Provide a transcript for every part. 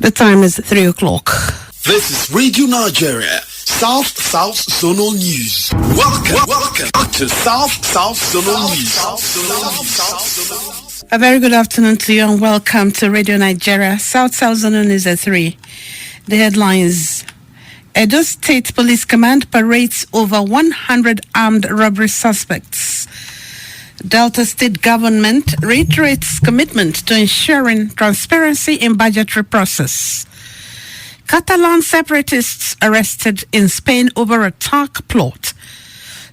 The time is 3 o'clock. This is Radio Nigeria, South Zonal News. Welcome to South Zonal News. A very good afternoon to you and welcome to Radio Nigeria, South Zonal News at 3. The headlines: Edo State Police Command parades over 100 armed robbery suspects. Delta State government reiterates commitment to ensuring transparency in budgetary process. Catalan separatists arrested in Spain over attack plot.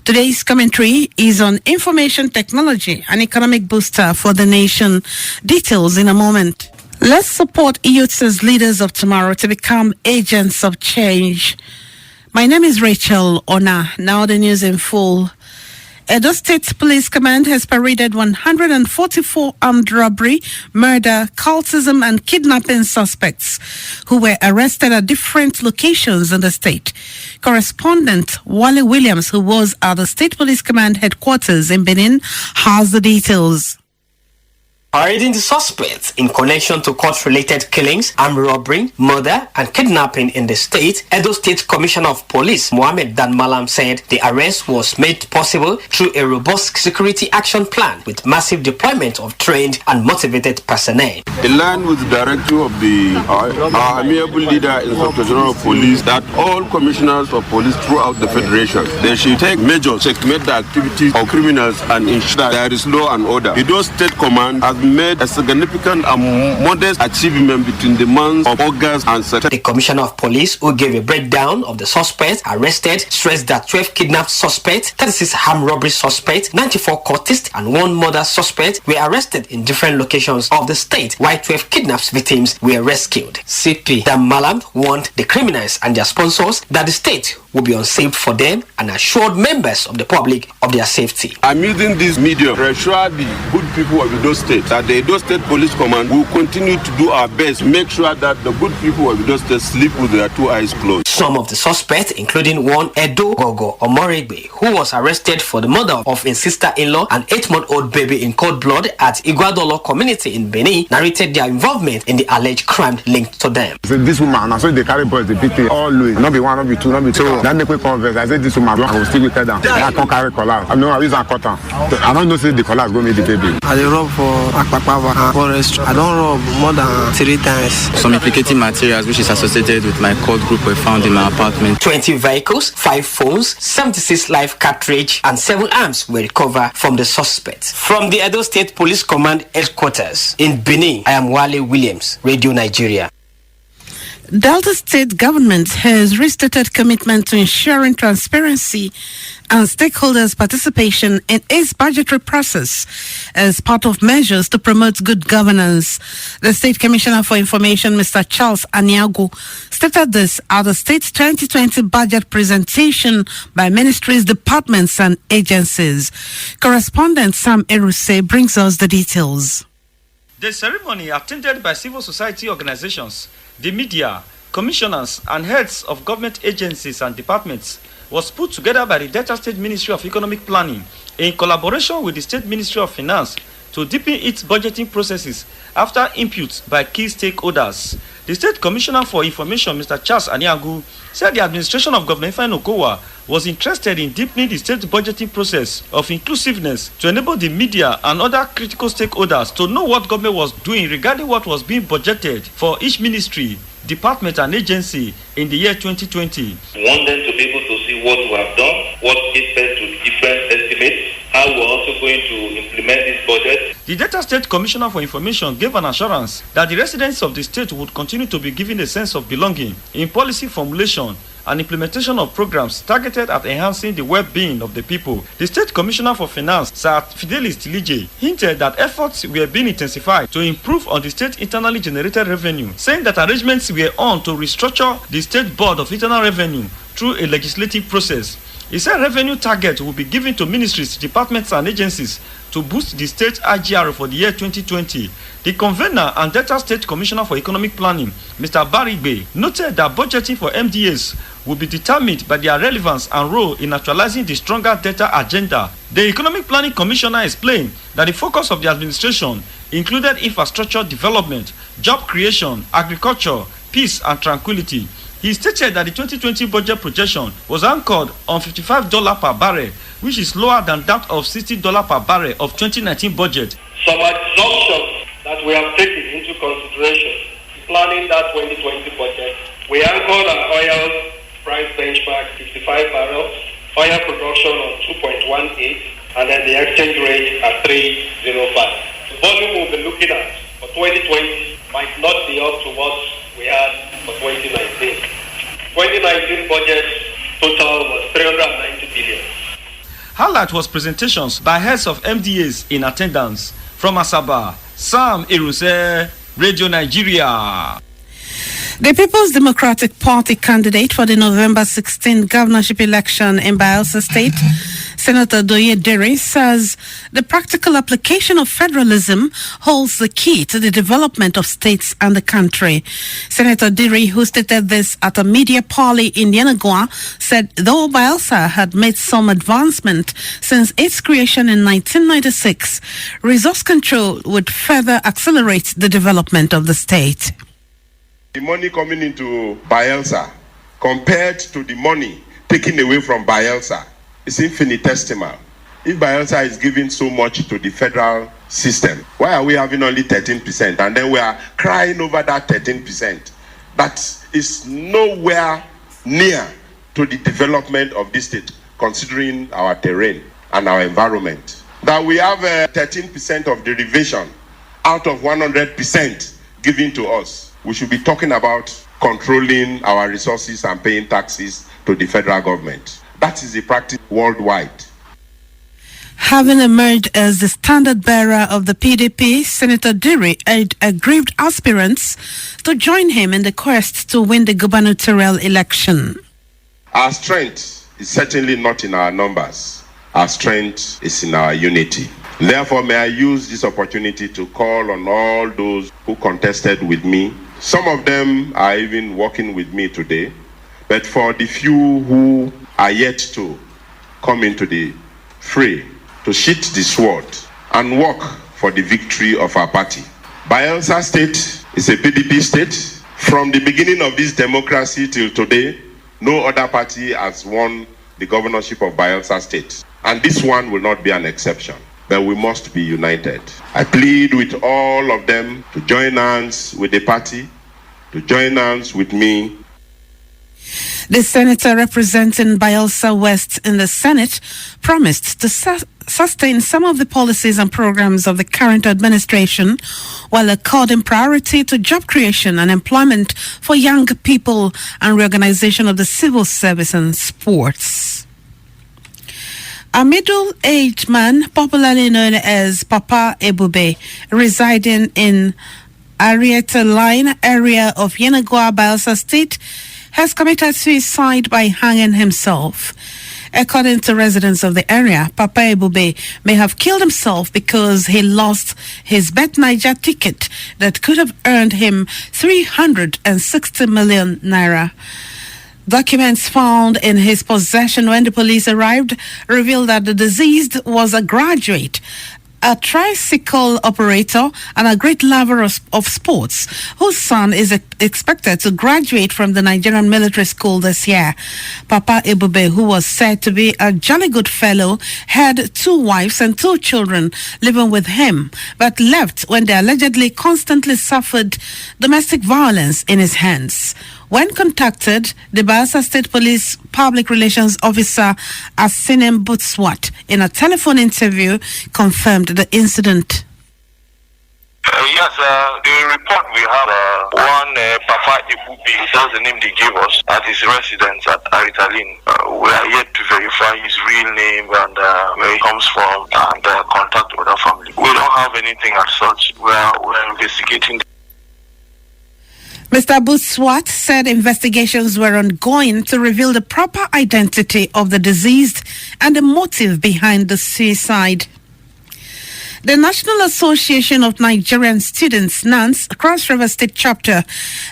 Today's commentary is on information technology, an economic booster for the nation. Details in a moment. Let's support youths as leaders of tomorrow to become agents of change. My name is Rachel ONAH. Now the news in full. Edo State Police Command has paraded 144 armed robbery, murder, cultism, and kidnapping suspects who were arrested at different locations in the state. Correspondent Wale Williams, who was at the State Police Command headquarters in Benin, has the details. Parading the suspects in connection to court-related killings, armed robbery, murder, and kidnapping in the state, Edo State Commissioner of Police Mohammed Dan Malam said the arrest was made possible through a robust security action plan with massive deployment of trained and motivated personnel. In line with the directive of the amiable leader, Inspector General of Police, that all commissioners of police throughout the federation, they should take measures to checkmate the activities of criminals and ensure that there is law and order. Edo State Command has made a significant and modest achievement between the months of August and September. The Commissioner of Police, who gave a breakdown of the suspects arrested, stressed that 12 kidnapped suspects, 36 armed robbery suspects, 94 courtists, and 1 murder suspect were arrested in different locations of the state, while 12 kidnapped victims were rescued. CP Dan Malam warned the criminals and their sponsors that the state will be unsafe for them and assured members of the public of their safety. I'm using this medium to assure the good people of Edo State that the Edo State Police Command will continue to do our best to make sure that the good people of Edo State sleep with their 2 eyes closed. Some of the suspects, including one Edo Gogo Omoregbe, who was arrested for the murder of his sister-in-law and 8-month-old baby in cold blood at Iguadolo community in Benin, narrated their involvement in the alleged crime linked to them. So this woman, so they carry boys, they beat it always. Not be one, not be two, not be two. That make me converse. I said this woman, I will still with her down. I can't carry collar. I know I use a cotton. I don't know say the collar is going to meet the baby. I rob for Akpakpava forest. I don't rob more than 3 times. Some implicating materials which is associated with my code group were found in my apartment. 20 vehicles, 5 phones, 76 live cartridge, and 7 arms were recovered from the suspects. From the Edo State Police Command headquarters in Benin, I am Wale Williams, Radio Nigeria. Delta State government has restated commitment to ensuring transparency and stakeholders' participation in its budgetary process as part of measures to promote good governance. The State Commissioner for Information, Mr. Charles Aniago, stated this at the state's 2020 budget presentation by ministries, departments, and agencies. Correspondent Sam Eruse brings us the details. The ceremony, attended by civil society organizations, the media, commissioners, and heads of government agencies and departments, was put together by the Delta State Ministry of Economic Planning in collaboration with the State Ministry of Finance to deepen its budgeting processes after inputs by key stakeholders. The State Commissioner for Information, Mr. Charles Aniagu, said the administration of Governor Ifeanyi Okowa was interested in deepening the state budgeting process of inclusiveness to enable the media and other critical stakeholders to know what government was doing regarding what was being budgeted for each ministry, department, and agency in the year 2020. We want them to be able to see what we have done, what is fed to different estimates, how we're also going to implement this budget. The Delta State Commissioner for Information gave an assurance that the residents of the state would continue to be given a sense of belonging in policy formulation and implementation of programs targeted at enhancing the well-being of the people. The State Commissioner for Finance, Sir Fidelis Tilije, hinted that efforts were being intensified to improve on the state internally generated revenue, saying that arrangements were on to restructure the State Board of Internal Revenue through a legislative process. He said revenue target will be given to ministries, departments, and agencies to boost the state IGR for the year 2020. The convener and Delta State Commissioner for Economic Planning, Mr. Barigbe, noted that budgeting for MDAs will be determined by their relevance and role in actualizing the stronger data agenda. The Economic Planning Commissioner explained that the focus of the administration included infrastructure development, job creation, agriculture, peace and tranquility. He stated that the 2020 budget projection was anchored on $55 per barrel, which is lower than that of $60 per barrel of 2019 budget. Some assumptions that we have taken into consideration planning that 2020 budget, we anchored an oil price benchmark 55 barrels, oil production on 2.18, and then the exchange rate at 3.05. The volume we'll be looking at for 2020 might not be up to what we had for 2019. 2019 budget total was 390 billion. Highlight was presentations by heads of MDAs in attendance. From Asaba, Sam Iruse, Radio Nigeria. The People's Democratic Party candidate for the November 16 governorship election in Bayelsa State, Senator Doye Dere, says the practical application of federalism holds the key to the development of states and the country. Senator Dere, who stated this at a media parley in Yenagoa, said though Bayelsa had made some advancement since its creation in 1996, resource control would further accelerate the development of the state. The money coming into Bayelsa compared to the money taken away from Bayelsa is infinitesimal. If Bayelsa is giving so much to the federal system, why are we having only 13%? And then we are crying over that 13%. That is nowhere near to the development of this state, considering our terrain and our environment. That we have 13% of derivation out of 100% given to us. We should be talking about controlling our resources and paying taxes to the federal government. That is the practice worldwide. Having emerged as the standard bearer of the PDP, Senator Dere urged aggrieved aspirants to join him in the quest to win the gubernatorial election. Our strength is certainly not in our numbers. Our strength is in our unity. Therefore, may I use this opportunity to call on all those who contested with me. Some of them are even working with me today, but for the few who are yet to come into the fray, to sheath the sword and work for the victory of our party. Bayelsa State is a PDP state. From the beginning of this democracy till today, no other party has won the governorship of Bayelsa State. And this one will not be an exception. But we must be united. I plead with all of them to join hands with the party, to join hands with me. The senator representing Bayelsa West in the Senate promised to sustain some of the policies and programs of the current administration while according priority to job creation and employment for young people and reorganization of the civil service and sports. A middle-aged man, popularly known as Papa Ebube, residing in Arieta Line area of Yenagoa, Bayelsa State, has committed suicide by hanging himself. According to residents of the area, Papa Ebube may have killed himself because he lost his Bet Niger ticket that could have earned him 360 million naira. Documents found in his possession when the police arrived revealed that the deceased was a graduate, a tricycle operator, and a great lover of sports, whose son is expected to graduate from the Nigerian military school this year. Papa Ebube, who was said to be a jolly good fellow, had 2 wives and 2 children living with him, but left when they allegedly constantly suffered domestic violence in his hands. When contacted, the Bayelsa State Police Public Relations Officer Asinem Butswat, in a telephone interview, confirmed the incident. Yes, the report we have, one Papa Ebube, that's the name they gave us, at his residence at Aritalin. We are yet to verify his real name and where he comes from and contact other family. We don't have anything as such. We're investigating. Mr. Butswat said investigations were ongoing to reveal the proper identity of the deceased and the motive behind the suicide. The National Association of Nigerian Students, NANS, Cross River State Chapter,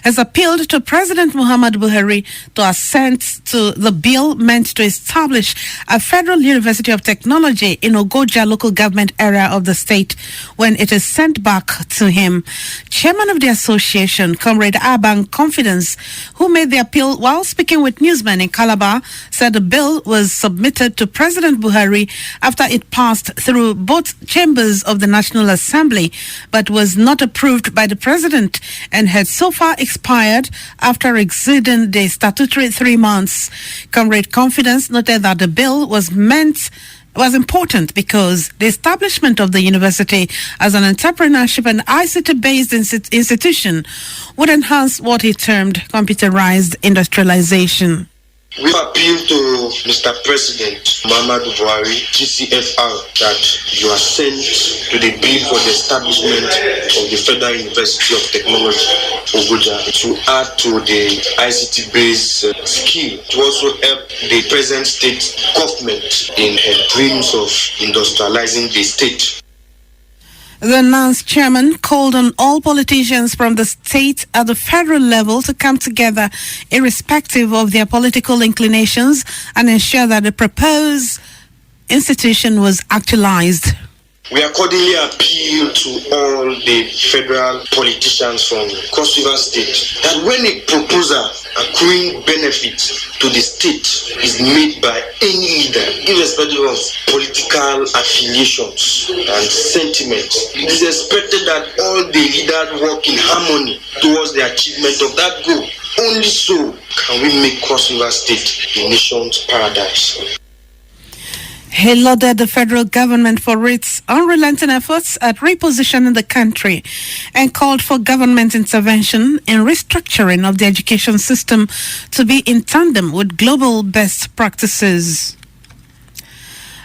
has appealed to President Muhammadu Buhari to assent to the bill meant to establish a Federal University of Technology in Ogoja local government area of the state when it is sent back to him. Chairman of the association, Comrade Abang Confidence, who made the appeal while speaking with newsmen in Calabar, said the bill was submitted to President Buhari after it passed through both chambers of the National Assembly, but was not approved by the President and had so far expired after exceeding the statutory 3 months. Comrade Confidence noted that the bill was important because the establishment of the university as an entrepreneurship and ICT-based institution would enhance what he termed computerized industrialization. We appeal to Mr. President Muhammadu Buhari, GCFR, that you assent to the bill for the establishment of the Federal University of Technology, Ogoja, to add to the ICT-based skill to also help the present state government in her dreams of industrializing the state. The NANS chairman called on all politicians from the state at the federal level to come together irrespective of their political inclinations and ensure that the proposed institution was actualized. We accordingly appeal to all the federal politicians from Cross River State that when a proposal accruing benefit to the state is made by any leader, irrespective of political affiliations and sentiment, it is expected that all the leaders work in harmony towards the achievement of that goal. Only so can we make Cross River State a nation's paradise. He lauded the federal government for its unrelenting efforts at repositioning the country and called for government intervention in restructuring of the education system to be in tandem with global best practices.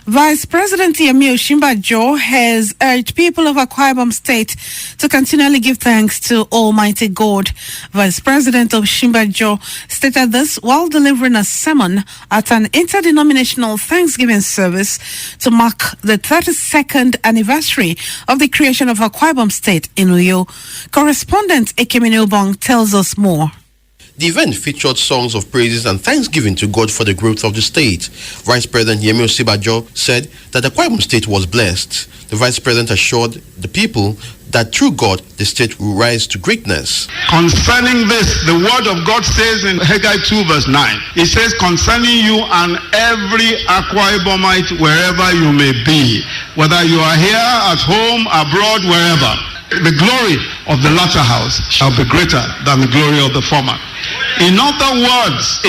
Vice President Yemi Osinbajo has urged people of Akwa Ibom State to continually give thanks to Almighty God. Vice President Osinbajo stated this while delivering a sermon at an interdenominational Thanksgiving service to mark the 32nd anniversary of the creation of Akwa Ibom State in Uyo. Correspondent Ekemini Obong tells us more. The event featured songs of praises and thanksgiving to God for the growth of the state. Vice President Yemi Osinbajo said that the Akwa Ibom State was blessed. The Vice President assured the people that through God, the state will rise to greatness. Concerning this, the word of God says in Haggai 2 verse 9, it says, concerning you and every Akwa Ibomite wherever you may be, whether you are here, at home, abroad, wherever, the glory of the latter house shall be greater than the glory of the former. In other words,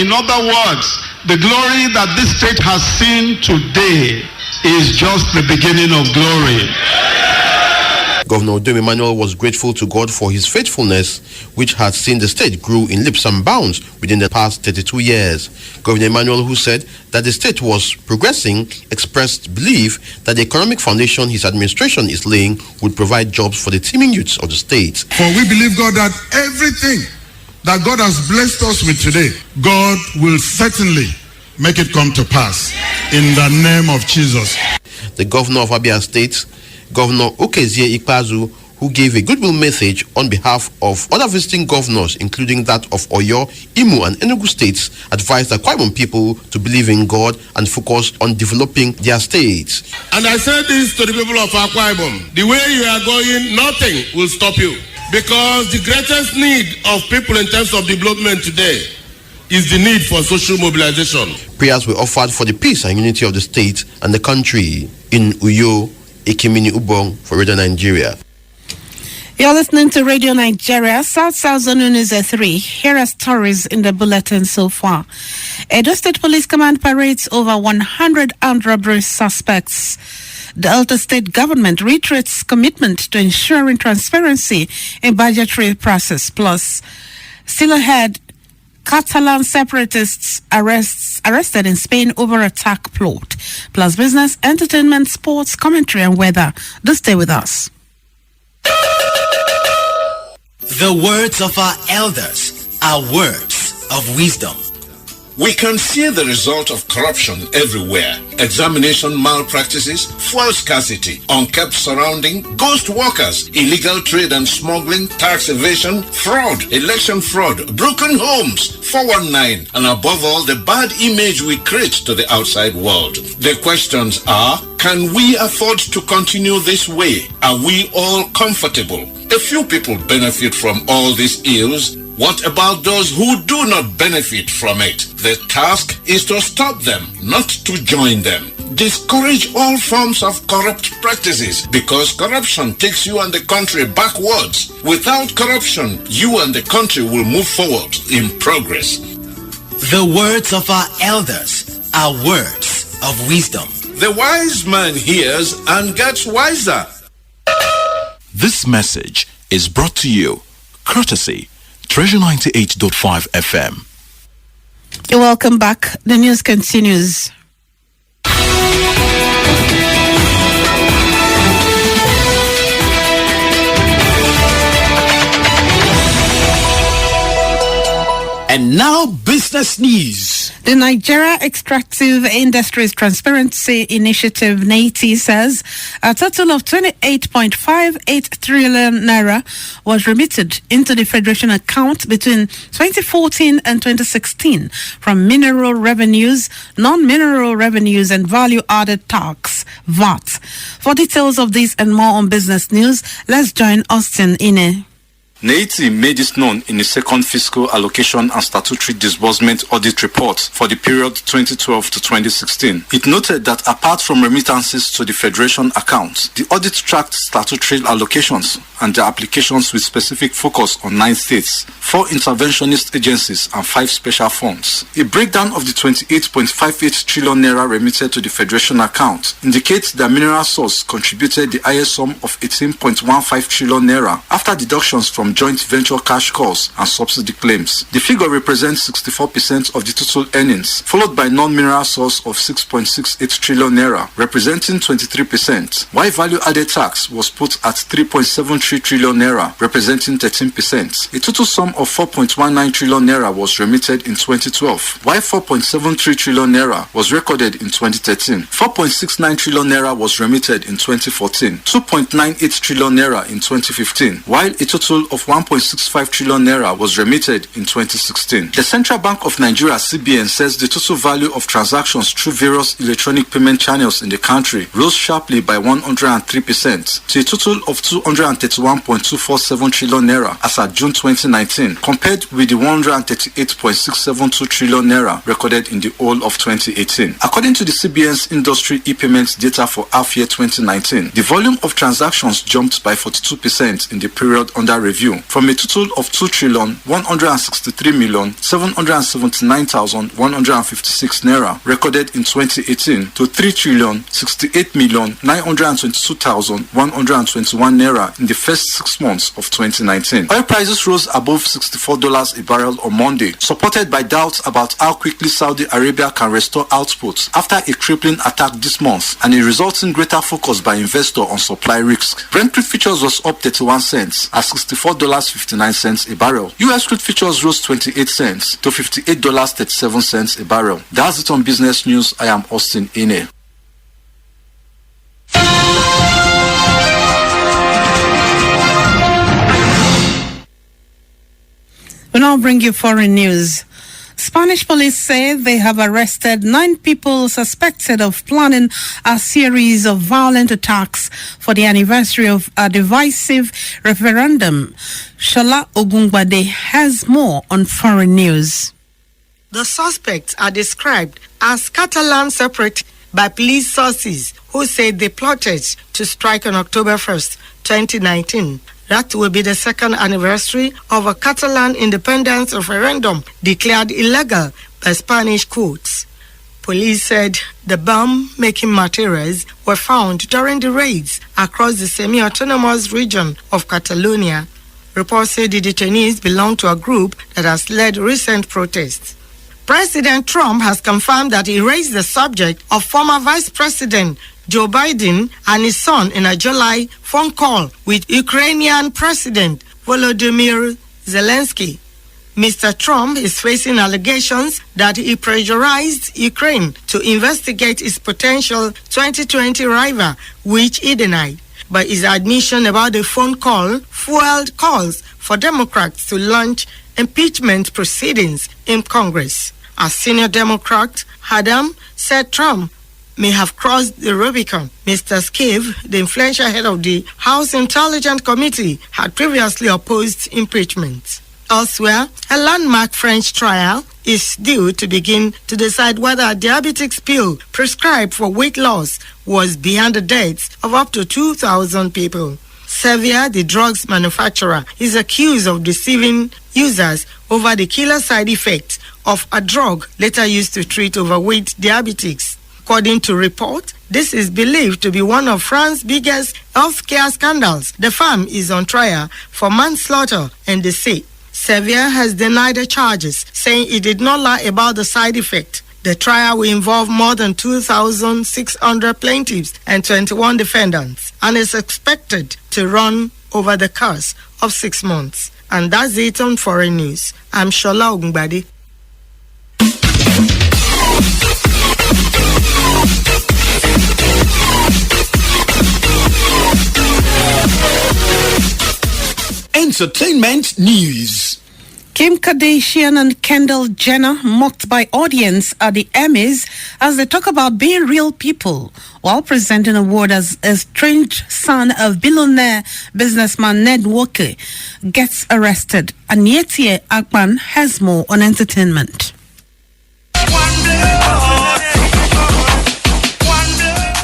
the glory that this state has seen today is just the beginning of glory. Governor Odom Emmanuel was grateful to God for his faithfulness, which had seen the state grow in leaps and bounds within the past 32 years. Governor Emmanuel, who said that the state was progressing, expressed belief that the economic foundation his administration is laying would provide jobs for the teeming youths of the state. For we believe, God, that everything that God has blessed us with today, God will certainly make it come to pass in the name of Jesus. The governor of Abia State, Governor Okezie Ikpeazu, who gave a goodwill message on behalf of other visiting governors, including that of Oyo, Imo, and Enugu states, advised the Akwa Ibom people to believe in God and focus on developing their states. And I say this to the people of Akwa Ibom: the way you are going, nothing will stop you. Because the greatest need of people in terms of development today is the need for social mobilization. Prayers were offered for the peace and unity of the state and the country. In Uyo, Ekemini Ubong for Radio Nigeria. You're listening to Radio Nigeria, South Zone News 3. Here are stories in the bulletin so far. Edo State Police Command parades over 100 armed robbery suspects. The Delta State government reiterates commitment to ensuring transparency in budgetary process. Plus, still ahead, Catalan separatists arrested in Spain over attack plot. Plus business, entertainment, sports, commentary and weather. Do stay with us. The words of our elders are words of wisdom. We can see the result of corruption everywhere. Examination malpractices, fuel scarcity, unkept surrounding, ghost workers, illegal trade and smuggling, tax evasion, fraud, election fraud, broken homes, 419, and above all, the bad image we create to the outside world. The questions are, can we afford to continue this way? Are we all comfortable? A few people benefit from all these ills. What about those who do not benefit from it? The task is to stop them, not to join them. Discourage all forms of corrupt practices because corruption takes you and the country backwards. Without corruption, you and the country will move forward in progress. The words of our elders are words of wisdom. The wise man hears and gets wiser. This message is brought to you courtesy Treasure 98.5 FM. You're welcome back. The news continues. And now, business news. The Nigeria Extractive Industries Transparency Initiative, NATI, says a total of 28.58 trillion naira was remitted into the Federation account between 2014 and 2016 from mineral revenues, non-mineral revenues, and value-added tax, VAT. For details of this and more on business news, let's join Austin Ine. NATI made this known in the second fiscal allocation and statutory disbursement audit report for the period 2012 to 2016. It noted that apart from remittances to the Federation account, the audit tracked statutory allocations and their applications with specific focus on 9 states, 4 interventionist agencies, and 5 special funds. A breakdown of the 28.58 trillion naira remitted to the Federation account indicates that mineral source contributed the highest sum of 18.15 trillion naira after deductions from joint venture cash calls and subsidy claims. The figure represents 64% of the total earnings, followed by non-mineral source of 6.68 trillion naira, representing 23%, while value-added tax was put at 3.73 trillion naira, representing 13%. A total sum of 4.19 trillion naira was remitted in 2012, while 4.73 trillion naira was recorded in 2013. 4.69 trillion naira was remitted in 2014, 2.98 trillion naira in 2015, while a total of 1.65 trillion naira was remitted in 2016. The Central Bank of Nigeria, CBN, says the total value of transactions through various electronic payment channels in the country rose sharply by 103% to a total of 231.247 trillion naira as at June 2019, compared with the 138.672 trillion naira recorded in the whole of 2018. According to the CBN's industry e-payments data for half year 2019, the volume of transactions jumped by 42% in the period under review, from a total of 2,163,779,156 naira recorded in 2018 to 3,068,922,121 naira in the first 6 months of 2019. Oil prices rose above $64 a barrel on Monday, supported by doubts about how quickly Saudi Arabia can restore output after a crippling attack this month and a resulting greater focus by investors on supply risk. Brent crude futures was up 31 cents at $64.59 a barrel. US crude futures rose 28 cents to $58.37 a barrel. That's it on Business News. I am Austin Ine. We now bring you foreign news. Spanish police say they have arrested 9 people suspected of planning a series of violent attacks for the anniversary of a divisive referendum. Shola Ogungbade has more on foreign news. The suspects are described as Catalan separatists by police sources who said they plotted to strike on October 1st, 2019. That will be the second anniversary of a Catalan independence referendum declared illegal by Spanish courts. Police said the bomb-making materials were found during the raids across the semi-autonomous region of Catalonia. Reports say the detainees belong to a group that has led recent protests. President Trump has confirmed that he raised the subject of former Vice President Joe Biden and his son in a July phone call with Ukrainian President Volodymyr Zelensky. Mr. Trump is facing allegations that he pressurized Ukraine to investigate its potential 2020 rival, which he denied. But his admission about the phone call fueled calls for Democrats to launch impeachment proceedings in Congress. A senior Democrat, Adam, said Trump may have crossed the Rubicon. Mr. Skiff, the influential head of the House Intelligence Committee, had previously opposed impeachment. Elsewhere, a landmark French trial is due to begin to decide whether a diabetes pill prescribed for weight loss was behind the deaths of up to 2,000 people. Servier, the drugs manufacturer, is accused of deceiving users over the killer side effects of a drug later used to treat overweight diabetics. According to reports, this is believed to be one of France's biggest healthcare scandals. The firm is on trial for manslaughter and deceit. Servier has denied the charges, saying he did not lie about the side effect. The trial will involve more than 2,600 plaintiffs and 21 defendants, and is expected to run over the course of 6 months. And that's it on Foreign News. I'm Shola Ogungbade. Entertainment news. Kim Kardashian and Kendall Jenner mocked by audience at the Emmys as they talk about being real people while presenting an award as a strange son of billionaire businessman Ned Walker gets arrested. Anietie Akpan has more on entertainment.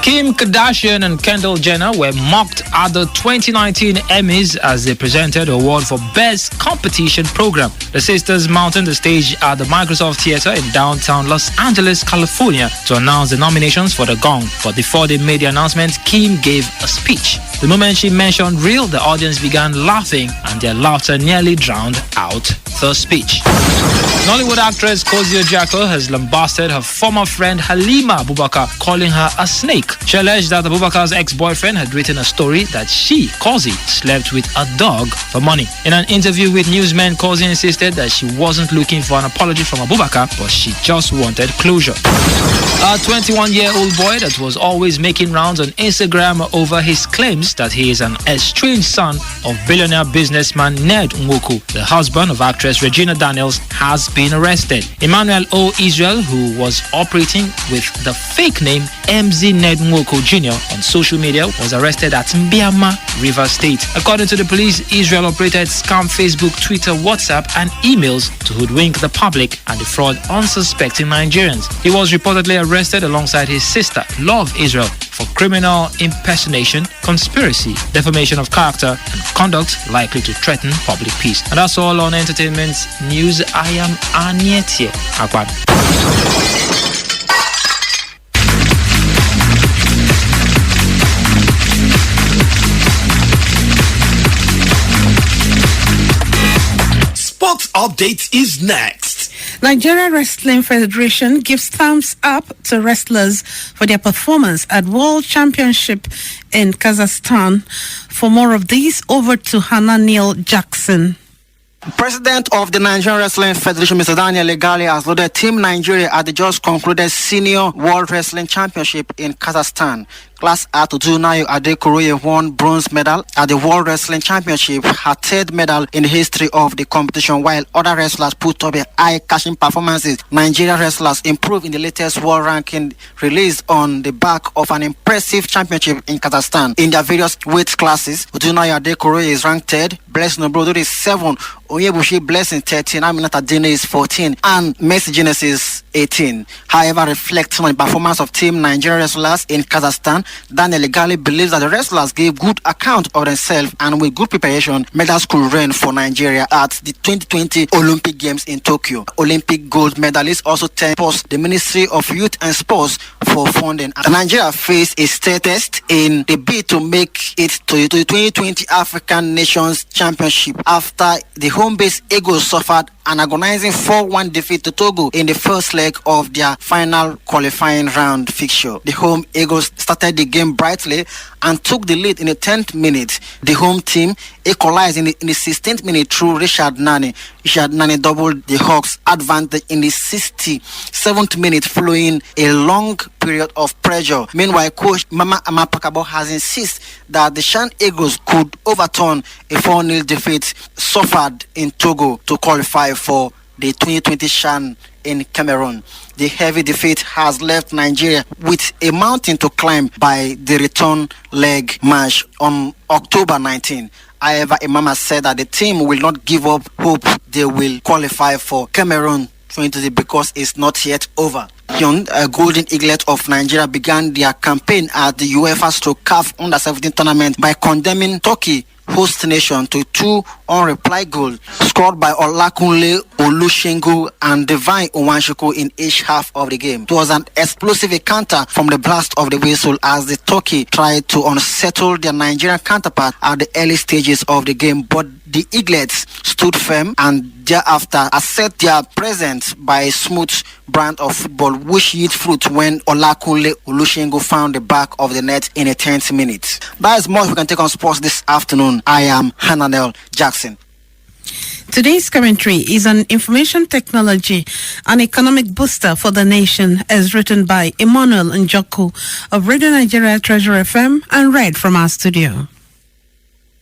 Kim Kardashian and Kendall Jenner were mocked at the 2019 Emmys as they presented the award for Best Competition Program. The sisters mounted the stage at the Microsoft Theater in downtown Los Angeles, California to announce the nominations for the gong. But before they made the announcement, Kim gave a speech. The moment she mentioned real, the audience began laughing and their laughter nearly drowned out the speech. Nollywood actress Kozio Jacko has lambasted her former friend Halima Abubakar, calling her a snake. She alleged that Abubakar's ex-boyfriend had written a story that she, Kozi, slept with a dog for money. In an interview with newsmen, Kozi insisted that she wasn't looking for an apology from Abubakar, but she just wanted closure. A 21-year-old boy that was always making rounds on Instagram over his claims that he is an estranged son of billionaire businessman Ned Nwoku, the husband of actress Regina Daniels, has been arrested. Emmanuel O. Israel, who was operating with the fake name MZ Ned Nwoku Jr. on social media, was arrested at Mbiama, Rivers State. According to the police, Israel operated scam Facebook, Twitter, WhatsApp, and emails to hoodwink the public and defraud unsuspecting Nigerians. He was reportedly arrested alongside his sister, Love Israel, for criminal impersonation, conspiracy, defamation of character, and conduct likely to threaten public peace. And that's all on entertainment news. I am Anietie Akpan. Sports update is next. Nigeria Wrestling Federation gives thumbs up to wrestlers for their performance at World Championship in Kazakhstan. For more of these, over to Hannah Neal Jackson. President of the Nigerian Wrestling Federation, Mr. Daniel Legali, has loaded Team Nigeria at the just concluded Senior World Wrestling Championship in Kazakhstan. Class A Tudunayo Adekoroye won bronze medal at the World Wrestling Championship, her third medal in the history of the competition, while other wrestlers put up eye-catching performances. Nigerian wrestlers improved in the latest world ranking released on the back of an impressive championship in Kazakhstan. In their various weight classes, Tudunayo Adekoroye is ranked third, Blessing Obrodo is 7, Onyebushi Blessing 13, Aminata Dene is 14, and Mercy Genesis 18. However, reflecting on the performance of Team Nigeria wrestlers in Kazakhstan, Daniel Legali believes that the wrestlers gave good account of themselves, and with good preparation, medals could reign for Nigeria at the 2020 Olympic Games in Tokyo. Olympic gold medalists also thank the Ministry of Youth and Sports for funding. Nigeria faced a state test in the bid to make it to the 2020 African Nations Championship after the home-based Eagles suffered an agonizing 4-1 defeat to Togo in the first leg of their final qualifying round fixture. The home Eagles started the game brightly and took the lead in the 10th minute. The home team equalized in the 16th minute through Richard Nani. Richard Nani doubled the Hawks' advantage in the 67th minute following a long period of pressure. Meanwhile, coach Mama Amapakabo has insisted that the Shan Eagles could overturn a 4-0 defeat suffered in Togo to qualify for the 2020 Shan in Cameroon. The heavy defeat has left Nigeria with a mountain to climb by the return leg match on October 19. However, Imama said that the team will not give up hope they will qualify for Cameroon 2020 because it's not yet over. A Golden Eaglet of Nigeria began their campaign at the UEFA/CAF Under-17 tournament by condemning Turkey, host nation, to 2 unreplied goals scored by Olakunle Olusegun and Divine Owanshuku in each half of the game. It was an explosive encounter from the blast of the whistle as the Turkey tried to unsettle their Nigerian counterpart at the early stages of the game, but the Eaglets stood firm and thereafter assert their presence by a smooth brand of football which yield fruit when Olakunle Olusegun found the back of the net in the 10th minute. That is much we can take on sports this afternoon. I am Hananel Jackson. Today's commentary is on information technology, an economic booster for the nation, as written by Emmanuel Njoku of Radio Nigeria Treasure FM and read from our studio.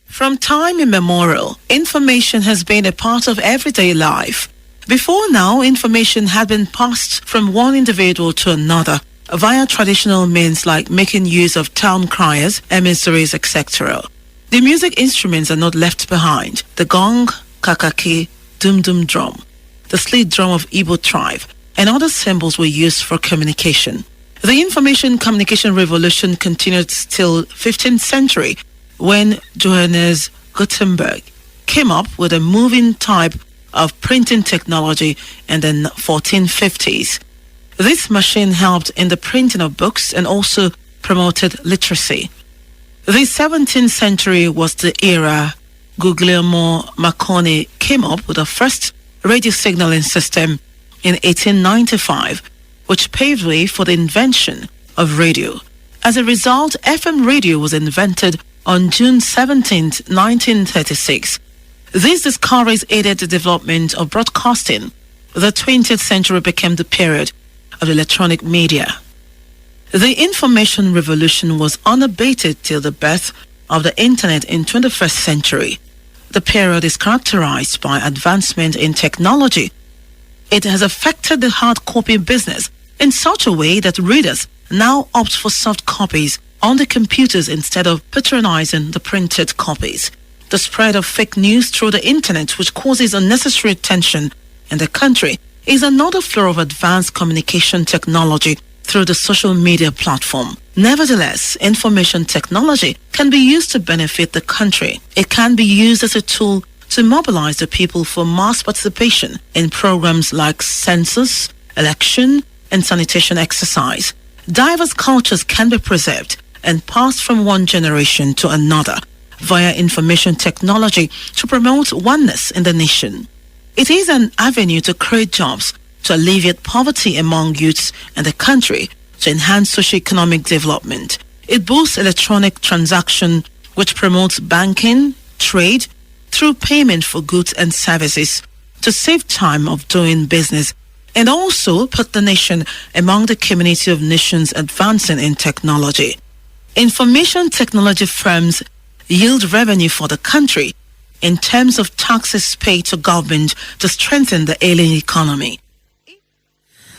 From time immemorial, information has been a part of everyday life. Before now, information had been passed from one individual to another via traditional means like making use of town criers, emissaries, etc. The music instruments are not left behind. The gong, kakaki, dum-dum drum, the slit drum of Igbo tribe, and other symbols were used for communication. The information communication revolution continued till 15th century when Johannes Gutenberg came up with a moving type of printing technology in the 1450s. This machine helped in the printing of books and also promoted literacy. The 17th century was the era Guglielmo Marconi came up with the first radio signaling system in 1895, which paved way for the invention of radio. As a result, FM radio was invented on June 17, 1936. These discoveries aided the development of broadcasting. The 20th century became the period of electronic media. The information revolution was unabated till the birth of the internet in 21st century. The period is characterized by advancement in technology. It has affected the hard copy business in such a way that readers now opt for soft copies on the computers instead of patronizing the printed copies. The spread of fake news through the internet, which causes unnecessary tension in the country, is another flow of advanced communication technology through the social media platform. Nevertheless, information technology can be used to benefit the country. It can be used as a tool to mobilize the people for mass participation in programs like census, election, and sanitation exercise. Diverse cultures can be preserved and passed from one generation to another via information technology to promote oneness in the nation. It is an avenue to create jobs, to alleviate poverty among youths in the country, to enhance socio-economic development. It boosts electronic transaction, which promotes banking, trade, through payment for goods and services, to save time of doing business, and also put the nation among the community of nations advancing in technology. Information technology firms yield revenue for the country in terms of taxes paid to government to strengthen the ailing economy.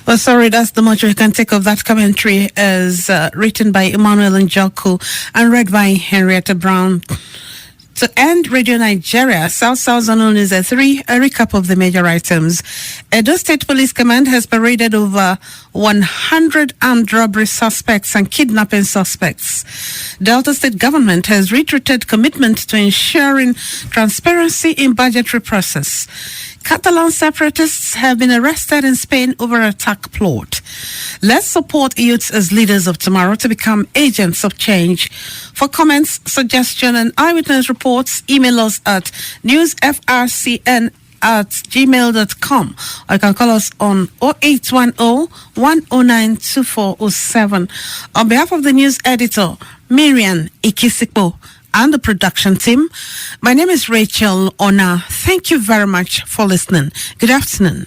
Well, sorry, that's the much we can take of that commentary as written by Emmanuel Njoku and read by Henrietta Brown. To end Radio Nigeria, South Zone is a 3, a recap of the major items. Edo State Police Command has paraded over 100 armed robbery suspects and kidnapping suspects. Delta State government has reiterated commitment to ensuring transparency in budgetary process. Catalan separatists have been arrested in Spain over attack plot. Let's support youths as leaders of tomorrow to become agents of change. For comments, suggestions, and eyewitness reports, email us at newsfrcn @gmail.com, or you can call us on 0810-109-2407. On behalf of the news editor, Miriam Ikisipo, and the production team, my name is Rachel ONAH. Thank you very much for listening. Good afternoon.